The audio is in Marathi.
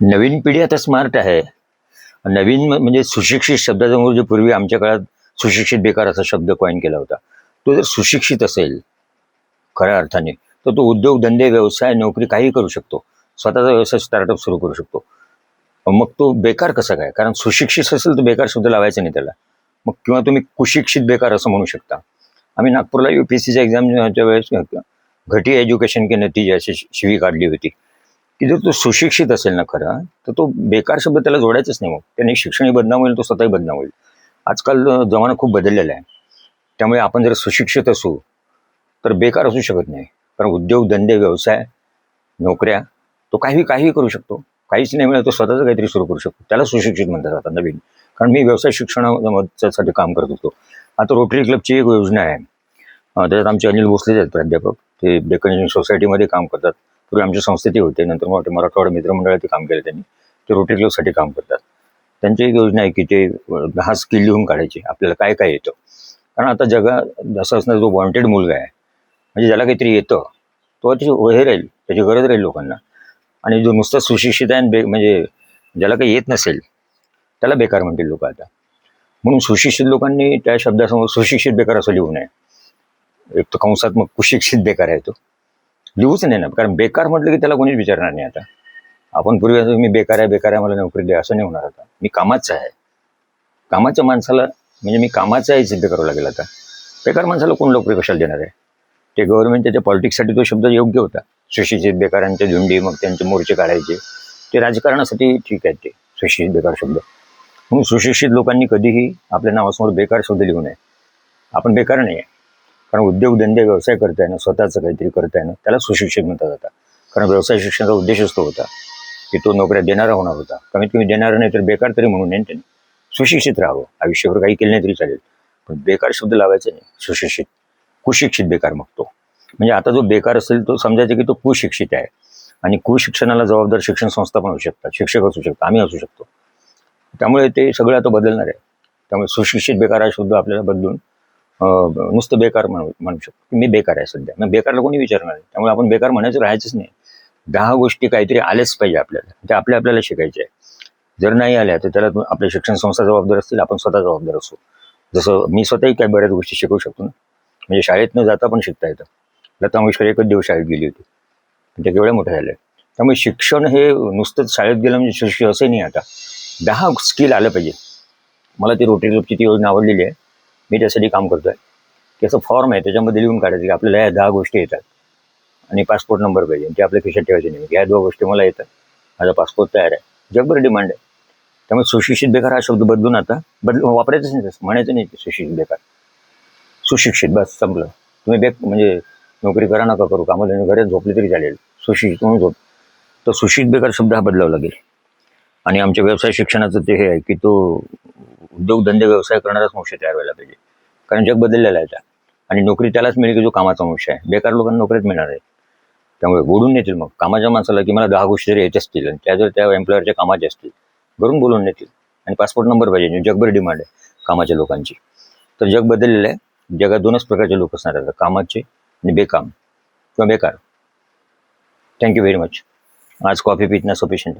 नवीन पिढी आता स्मार्ट आहे. नवीन म्हणजे सुशिक्षित शब्दासमोर जे पूर्वी आमच्या काळात सुशिक्षित बेकार असा शब्द कॉइन केला होता, तो जर सुशिक्षित असेल खऱ्या अर्थाने, तर तो उद्योग, धंदे, व्यवसाय, नोकरी काहीही करू शकतो. स्वतःचा व्यवसाय स्टार्टअप सुरू करू शकतो. मग तो बेकार कसा काय? कारण सुशिक्षित असेल तर बेकार शब्द लावायचा नाही त्याला. मग किंवा तुम्ही कुशिक्षित बेकार असं म्हणू शकता. आम्ही नागपूरला UPSCच्या एक्झामच्या वेळेस घटिया एज्युकेशन के नतीजे अशी शिवी काढली होती, की जर तो सुशिक्षित असेल ना खरा, तर तो बेकार शब्द त्याला जोडायचाच नाही. मग त्याने शिक्षणही बदनाम होईल, तो स्वतःही बदनाम होईल. आजकाल जमाना खूप बदललेला आहे. त्यामुळे आपण जर सुशिक्षित असू तर बेकार असू शकत नाही. कारण उद्योग, धंदे, व्यवसाय, नोकऱ्या तो काही काहीही करू शकतो. काहीच नाही मिळत तो स्वतःचं काहीतरी सुरू करू शकतो. त्याला सुशिक्षित म्हणतात आता नवीन. कारण मी व्यवसाय शिक्षणासाठी काम करत होतो. आता रोटरी क्लबची एक योजना आहे. त्याच्यात आमचे अनिल भोसले आहेत प्राध्यापक. ते डेक्कन इंजिनिअरिंग सोसायटीमध्ये काम करतात. पूर्वी आमच्या संस्थेतही होते. नंतर मग मराठवाडा मित्रमंडळात काम केलं त्यांनी. ते रोटरी क्लबसाठी काम करतात. त्यांची एक योजना आहे की ते 10 स्किल लिहून काढायची. आपल्याला काय काय येतं. कारण आता जगात जसं असणार जो वॉन्टेड मुलगा आहे, म्हणजे ज्याला काहीतरी येतं, तो हे राहील, त्याची गरज राहील लोकांना. आणि जो नुसता सुशिक्षित आहे आणि म्हणजे ज्याला काही येत नसेल त्याला बेकार म्हणतील लोक आता. म्हणून सुशिक्षित लोकांनी त्या शब्दासमोर सुशिक्षित बेकार असं लिहू नये. एक तर कंसात्मक कुशिक्षित बेकार आहे तो. लिहूच नाही ना, कारण बेकार म्हटलं की त्याला कोणीच विचारणार नाही आता. आपण पूर्वी असं मी बेकार आहे मला नोकरी द्या असं नाही होणार आता. मी कामाचं आहे. कामाच्या माणसाला म्हणजे मी कामाचं आहे सिद्ध करावं लागेल आता. बेकार माणसाला कोण नोकरी कशाला देणार आहे? ते गव्हर्नमेंट त्या पॉलिटिक्ससाठी तो शब्द योग्य होता. सुशिक्षित बेकारांच्या झुंडी, मग त्यांचे मोर्चे काढायचे. ते राजकारणासाठी ठीक आहे ते सुशिक्षित बेकार शब्द. म्हणून सुशिक्षित लोकांनी कधीही आपल्या नावासमोर बेकार शब्द लिहू नये. आपण बेकार नाही आहे. कारण उद्योग, धंदे, व्यवसाय करताय ना, स्वतःचं काहीतरी करताय ना, त्याला सुशिक्षित म्हणतात आता. कारण व्यवसाय शिक्षणाचा उद्देशच तो होता की तो नोकऱ्या देणारा होणार होता. कमीत कमी देणारा नाही तर बेकार तरी म्हणून नाही त्यांनी. सुशिक्षित राहावं, आयुष्यभर काही केलं नाही तरी चालेल, पण बेकार शब्द लावायचा नाही. सुशिक्षित, कुशिक्षित बेकार मग तो. म्हणजे आता जो बेकार असेल तो समजायचा की तो कुशिक्षित आहे. आणि कुशिक्षणाला जबाबदार शिक्षण संस्था पण असू शकतात, शिक्षक असू शकतात, आम्ही असू शकतो. त्यामुळे ते सगळं आता बदलणार आहे. त्यामुळे सुशिक्षित बेकार हा शब्द आपल्याला बदलून नुसतं बेकार म्हणू शकतो. मी बेकार आहे सध्या. मग बेकारला कोणी विचारणार आहे. त्यामुळे आपण बेकार म्हणायचं राहायचंच नाही. 10 गोष्टी काहीतरी आल्याच पाहिजे आपल्याला, ते आपल्याला शिकायचे आहे. जर नाही आल्या तर त्याला आपल्या शिक्षण संस्था जबाबदार असतील, आपण स्वतः जबाबदार असू. जसं मी स्वतःही काही बऱ्याच गोष्टी शिकवू शकतो ना. म्हणजे शाळेत न जाता पण शिकता येतं. लता मंगेशकर एकच दिवस शाळेत गेली होती, पण ते केवढ्या मोठ्या झाल्या. त्यामुळे शिक्षण हे नुसतंच शाळेत गेलं म्हणजे शिक्षण असं नाही. आता 10 स्किल आलं पाहिजे. मला ती रोटरी क्लबची ती योजना आवडलेली आहे. मी त्यासाठी काम करतोय. त्याचं फॉर्म आहे, त्याच्यामध्ये लिहून काढायचं की आपल्याला ह्या 10 गोष्टी येतात आणि पासपोर्ट नंबर पाहिजे, ते आपल्या खिशात ठेवायचे नाही. ह्या 2 गोष्टी मला येतात, माझा पासपोर्ट तयार आहे. जगभर डिमांड आहे. त्यामुळे सुशिक्षित बेकार हा शब्द बदलून आता वापरायचंच नाही. तसं म्हणायचं नाही सुशिक्षित बेकार. सुशिक्षित बस संपलं. तुम्ही म्हणजे नोकरी करा नका करू, कामाला घरात झोपले तरी चालेल, सुशिक्षित म्हणून झोप. तर सुशिक्षित बेकार शब्द हा बदलावा लागेल. आणि आमच्या व्यवसाय शिक्षणाचं ते हे आहे की तो उद्योगधंदे व्यवसाय करणाराच मनुष्य तयार व्हायला पाहिजे. कारण जग बदललेलं आहे आता. आणि नोकरी त्यालाच मिळेल की जो कामाचा मनुष्य आहे. बेकार लोकांना नोकरीच मिळणार आहे. त्यामुळे बोलून नेतील मग कामाच्या माणसाला की मला 10 गोष्टी जरी येत असतील आणि त्या जर त्या एम्प्लॉयरच्या कामाच्या असतील, घरून बोलून नेतील. आणि पासपोर्ट नंबर पाहिजे. जगभर डिमांड आहे कामाच्या लोकांची. तर जग बदललेलं आहे. जगात 2च प्रकारचे लोक असणार आहेत, कामाचे आणि बेकाम किंवा बेकार. Thank you very much. आज कॉफी पितना सफिशियंट.